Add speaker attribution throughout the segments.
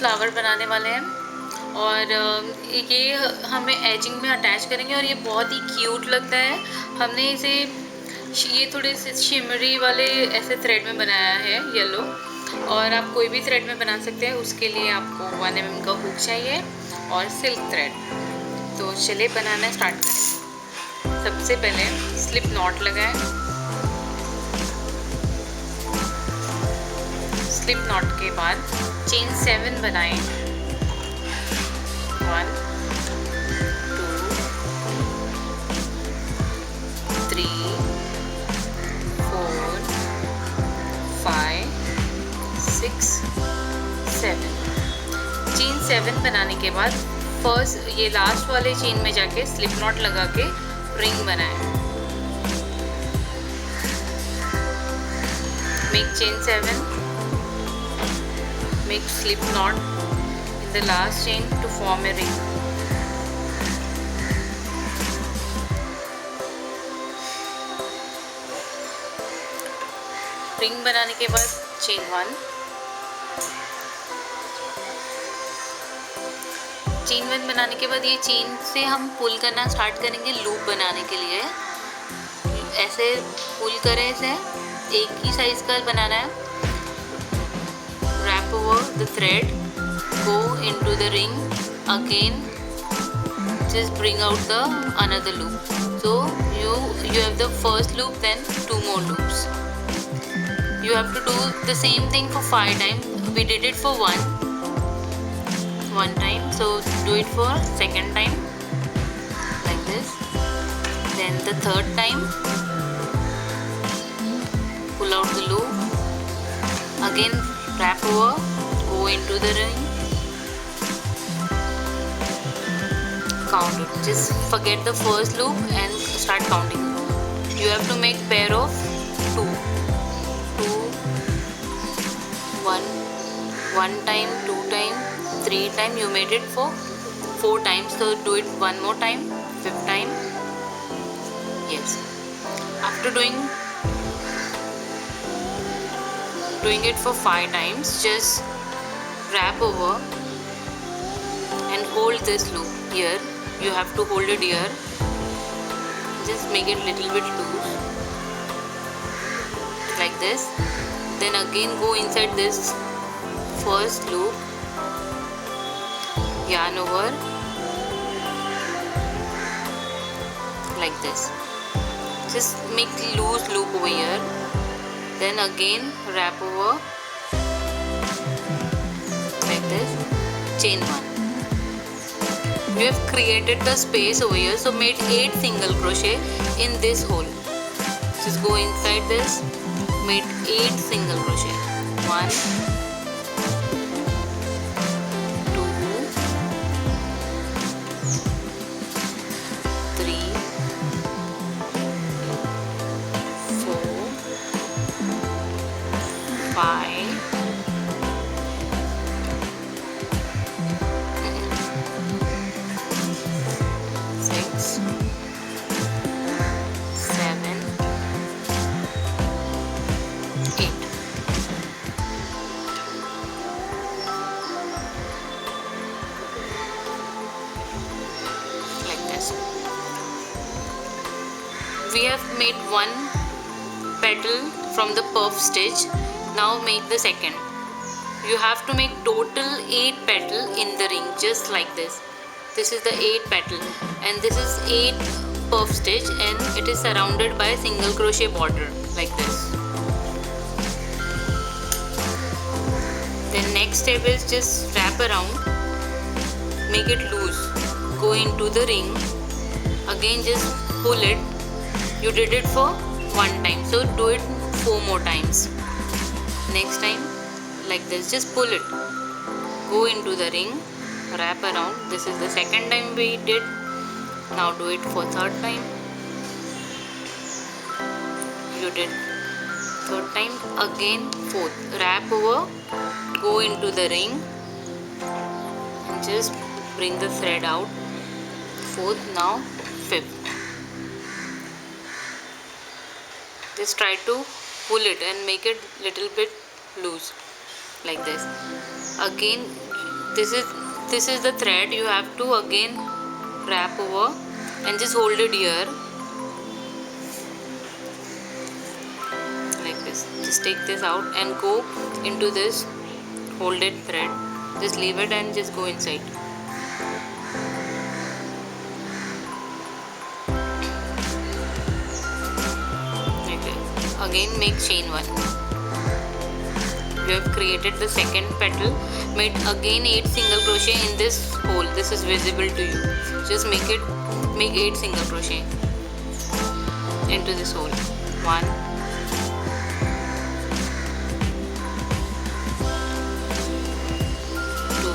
Speaker 1: Flower बनाने वाले हैं और ये हमें एजिंग में अटैच करेंगे और ये बहुत ही क्यूट लगता है। हमने इसे ये थोड़े से शिमरी वाले ऐसे थ्रेड में बनाया है येलो, और आप कोई भी थ्रेड में बना सकते हैं। उसके लिए आपको 1 mm का हुक चाहिए और सिल्क थ्रेड। तो चलिए बनाना स्टार्ट करें। सबसे पहले स्लिप नॉट लगाएं। स्लिप नॉट के बाद चेन 7 बनाएं। 1 2 3 4 5 6 7। चेन 7 बनाने के बाद फर्स्ट ये लास्ट वाले चेन में जाके स्लिप नॉट लगा के रिंग बनाएं। Make chain 7, make slip knot in the last chain to form a ring. Ring बनाने के बाद चेन 1, चेन 1 बनाने के बाद ये चेन से हम पुल करना स्टार्ट करेंगे लूप बनाने के लिए। ऐसे पुल करें, इसे एक ही साइज का बनाना है। Wrap over the thread, go into the ring, again just bring out the another loop. So you have the first loop, then 2 more loops. You have to do the same thing for 5 times. We did it for one time, so do it for second time like this. Then the third time pull out the loop, again wrap over, go into the ring, count it. Just forget the first loop and start counting. You have to make pair of 2, 1 time, 2 time, 3 time. You made it for 4 times, so do it one more time, 5th time. Yes, after doing it for 5 times, just wrap over and hold this loop here. You have to hold it here. Just make it little bit loose like this. Then again go inside this first loop, yarn over like this. Just make loose loop over here. Then again wrap over like this, chain 1. You have created the space over here, so made 8 single crochet in this hole. Just go inside this, made 8 single crochet. 1 2 3 4 5 6 7 8. Like this. We have made one petal from the puff stitch. Now make the second. You have to make total 8 petal in the ring, just like this. This is the 8 petal and this is 8 puff stitch, and it is surrounded by single crochet border like this. Then next step is just wrap around, make it loose, go into the ring, again just pull it. You did it for 1 time, so do it 4 more times. Next time like this, just pull it, go into the ring, wrap around. This is the second time we did. Now do it for third time. You did third time, again fourth, wrap over, go into the ring and just bring the thread out. Fourth, now fifth. Just try to pull it and make it little bit loose like this. Again This is the thread. You have to again wrap over and just hold it here like this. Just take this out and go into this folded thread. Just leave it and just go inside. Okay. Again make chain 1. You have created the second petal. Made again 8 single crochet in this hole. This is visible to you. Just make 8 single crochet into this hole. 1, 2,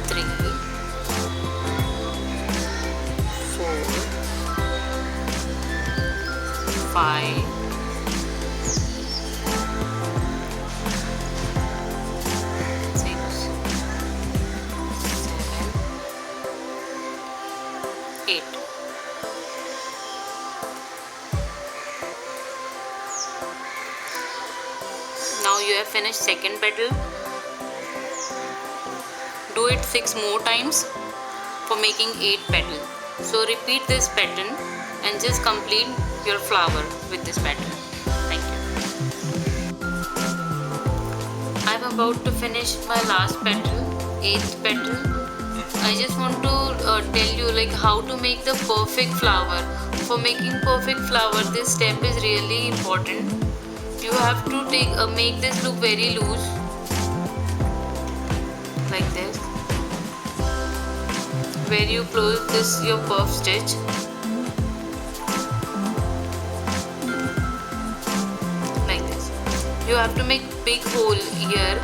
Speaker 1: 3, 4, 5, 8. Now you have finished second petal. Do it 6 more times for making 8 petals. So repeat this pattern and just complete your flower with this pattern. Thank you. I'm about to finish my last petal, 8th petal. I just want to tell you like how to make the perfect flower. For making perfect flower, this step is really important. You have to make this look very loose like this, where you close this your puff stitch like this. You have to make big hole here,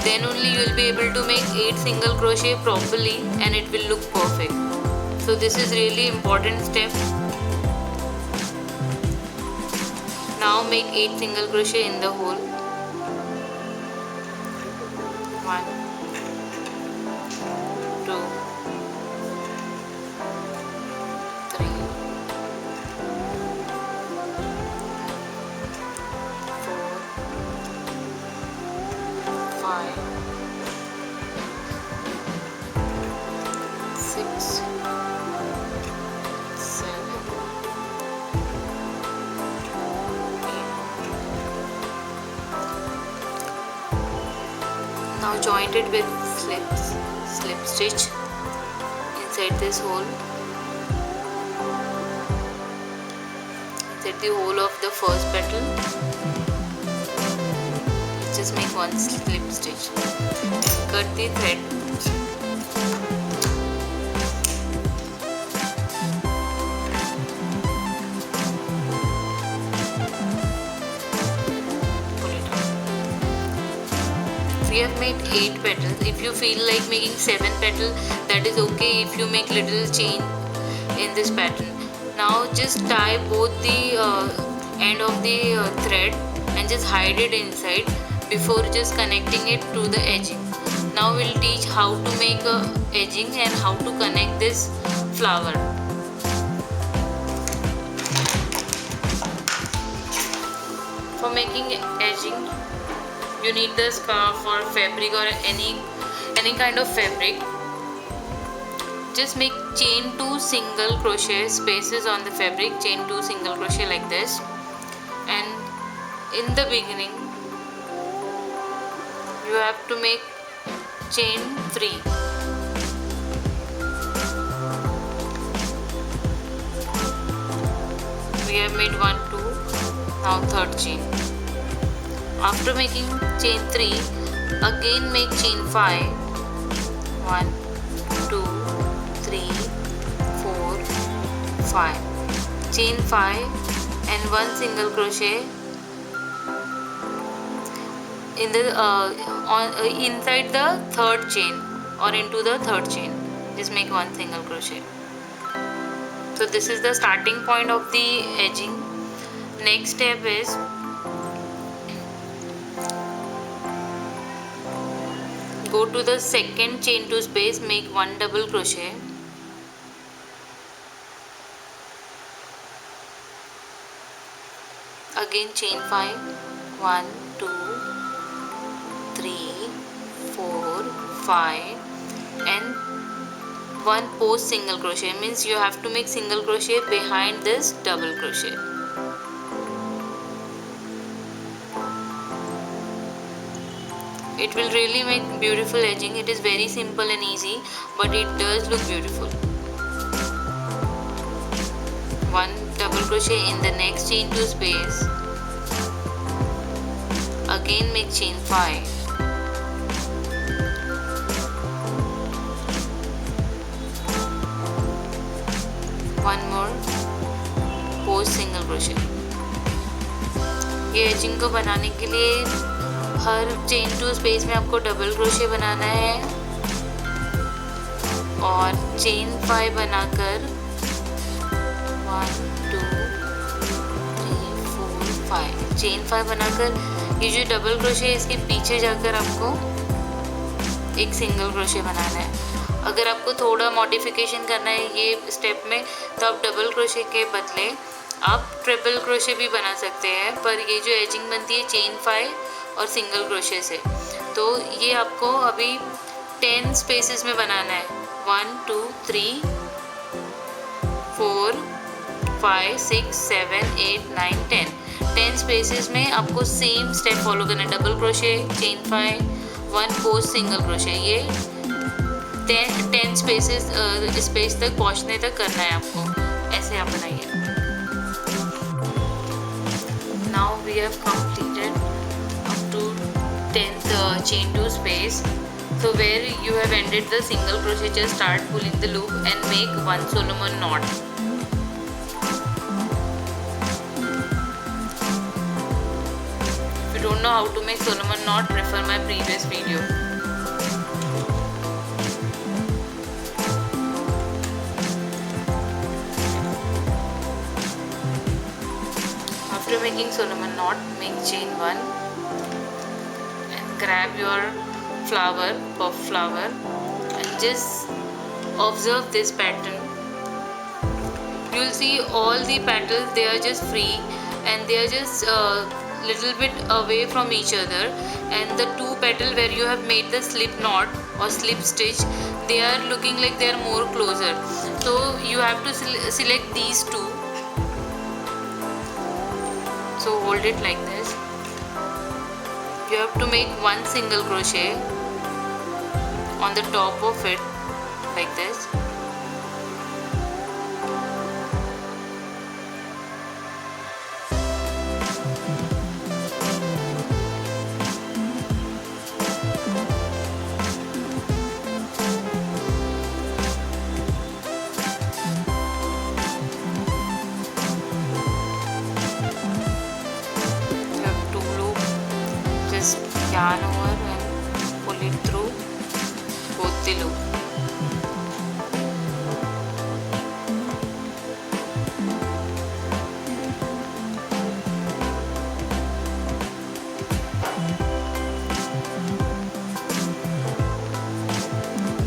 Speaker 1: then only you will be able to make 8 single crochet properly and it will look perfect. So this is really important step. Now make 8 single crochet in the hole. 1, 2, 3, 4, 5, 6, 7, 8. Now joint it with slip stitch inside this hole. Inside the hole of the first petal, just make 1 slip stitch. Cut the thread. We have made 8 petals. If you feel like making 7 petals, that is okay if you make little change in this pattern. Now just tie both the end of the thread and just hide it inside before just connecting it to the edging. Now we'll teach how to make edging and how to connect this flower. For making edging, you need the scarf or fabric or any kind of fabric. Just make chain 2 single crochet spaces on the fabric, chain 2 single crochet like this, and in the beginning you have to make chain 3. We have made 1, 2, now third chain. After making chain 3, again make chain 5. 1, 2, 3, 4, 5. Chain 5 and 1 single crochet in the inside the third chain or into the third chain. Just make 1 single crochet. So this is the starting point of the edging. Next step is go to the second chain 2 space, make 1 double crochet. Again chain 5, 1, 2, 5 and one post single crochet, means you have to make single crochet behind this double crochet. It will really make beautiful edging. It is very simple and easy, but it does look beautiful. One double crochet in the next chain 2 space. Again make chain 5. One more post single crochet. ये ageing को बनाने के लिए हर chain 2 space में आपको double crochet बनाना है और chain 5 बनाकर 1 2 3 4 5 चेन 5 बनाकर ये जो डबल क्रोशे इसके पीछे जाकर आपको एक सिंगल क्रोशे बनाना है। अगर आपको थोड़ा मॉडिफिकेशन करना है ये स्टेप में तो आप डबल क्रोशे के बदले आप ट्रिपल क्रोशे भी बना सकते हैं, पर ये जो एजिंग बनती है चेन 5 और सिंगल क्रोशे से, तो ये आपको अभी 10 स्पेसेस में बनाना है। 1 2 3 4 5 6 7 8 9 10 स्पेसेस में आपको सेम स्टेप फॉलो करना है। Double crochet, chain 5, 1 post single crochet, ये 10 स्पेस तक पहुंचने तक करना है आपको। ऐसे आप बनाइए। Now we have completed up to 10th chain 2 space. So where you have ended the single crochet, just start pulling the loop and make one Solomon knot. If you don't know how to make Solomon knot, refer my previous video. After making Solomon knot, make chain 1 and grab your flower, puff flower, and just observe this pattern. You will see all the petals, they are just free and they are just little bit away from each other, and the 2 petals where you have made the slip knot or slip stitch, they are looking like they are more closer. So you have to select these 2. So hold it like this. You have to make one single crochet on the top of it like this. Yarn over and pull it through both the loop.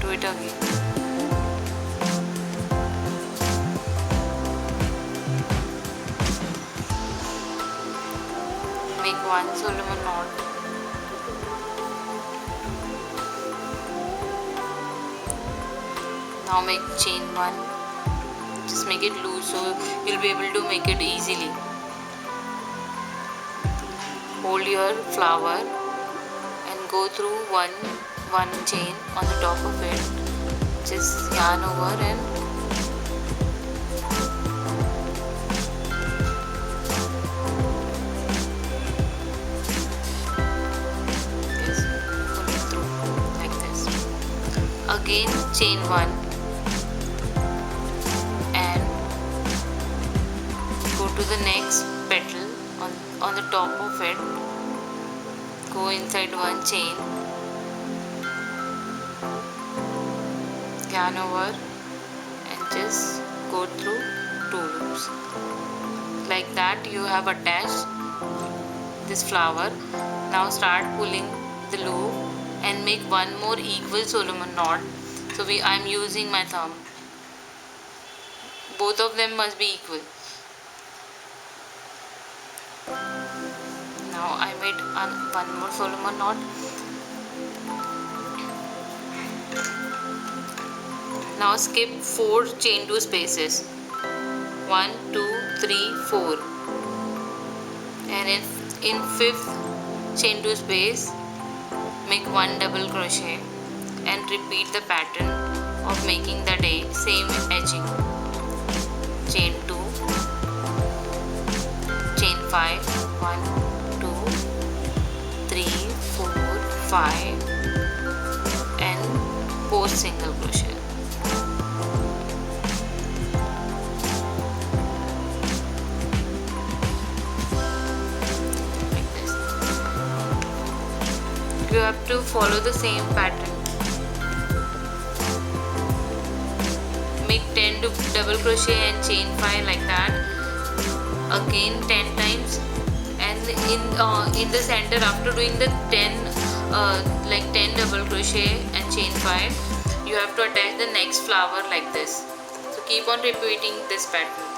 Speaker 1: Do it again. Make one Solomon knot. Now make chain 1, just make it loose so you'll be able to make it easily. Hold your flower and go through one chain on the top of it. Just yarn over and just pull it through like this. Again chain 1. To the next petal on the top of it, go inside one chain, yarn over and just go through 2 loops. Like that you have attached this flower. Now start pulling the loop and make one more equal Solomon knot. So I am using my thumb. Both of them must be equal. Now I made one more Solomon knot. Now skip 4 chain 2 spaces. 1 2 3 4, and in fifth chain 2 space make 1 double crochet and repeat the pattern of making the same edging. Chain 2, chain 5, 1 2 3 4 5, and post single crochet. You have to follow the same pattern. Make 10 double crochet and chain 5 like that. Again 10 times, and in the center, after doing the 10 double crochet and chain 5, you have to attach the next flower like this. So keep on repeating this pattern.